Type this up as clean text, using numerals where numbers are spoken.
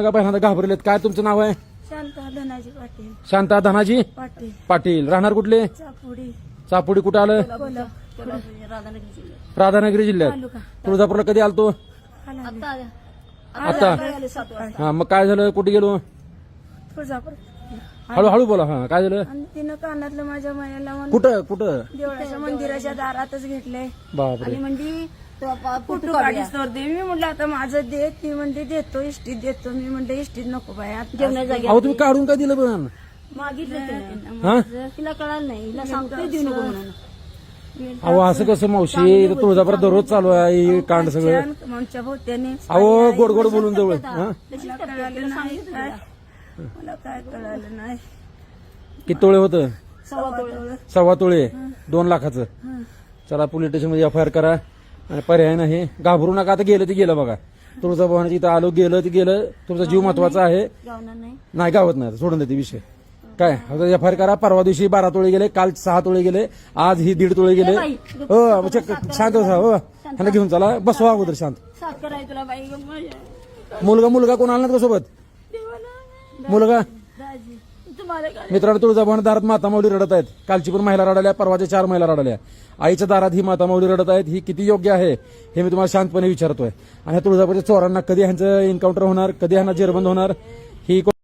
पहिल्यांदा घाबरलेत. काय तुमचं नाव आहे? शांता धनाजी पाटील. शांता धनाजी पाटील पाटील. राहणार कुठले? चापुडी चापुडी. कुठं आलं? राधानगरी जिल्ह्यात. तालुका तुळजापूरला कधी आलतो? आता. हा मग काय झालं? कुठे गेलो? तुळजापूर. हळूहळू बोला. हा काय झालं? आणि तिनं कानातलं माझ्या मायाला म्हणून कुठं कुठं? देवळाच्या मंदिराच्या दारातच घेतलंय बापरे. आणि म्हणजे फोटो काढीस तर दे. मी म्हटलं आता माझं दे. ती म्हणते देतो इष्टीत देतो. मी म्हणलं इष्टीत नको बाय अहो तुम्ही काढून काय दिलं पण? मागितलं हा तिला कळालं नाही. हिला सांगतोय देऊ नको म्हणून. अहो असं कसं मावशी? तुळजापूर दररोज चालू आहे हे कांड सगळं. आमच्या भोवत्याने अहो गोड गोड बोलून जवळ. हा मला कळालं नाही काय. मला काय कळालं नाही. किती तोळे होतं? 1.25 तोळे. 1.25 तोळे. 2 लाखाचं. चला पोलीस स्टेशन मध्ये FIR करा. आणि पर्याय नाही. घाबरू नका. आता गेलं ते गेलं बघा. तुळजाभवानीच्या इथं आलो. गेलं ते गेलं. तुमचा जीव महत्वाचा आहे. गावणार नाही. नाही गावत नाही. सोडून देते विषय. काय आता FIR करा. परवा दिवशी 12 तोळे गेले. काल 6 तोळे गेले. आज ही 1.5 तोळे गेले. हो शांत हो. ह्यांना घेऊन चला. बसवा अगोदर शांत. साथ कराय तुला बाई. मुलगा कोण आला ना सोबत? मुलगा दाजी तुम्हाला काय. मित्रांनो तुळजाभवानी दारात माता माऊली रडत आहेत. कालची पण महिला रडल्या. परवाच्या 4 महिला रडल्या. आईच्या दारात ही माता माऊली रडत आहेत. ही किती योग्य आहे हे मी तुम्हाला शांतपणे विचारतोय. आणि तुळजापूरच्या चोरांना कधी ह्यांचं एन्काउंटर होणार, कधी ह्यांना जेरबंद होणार ही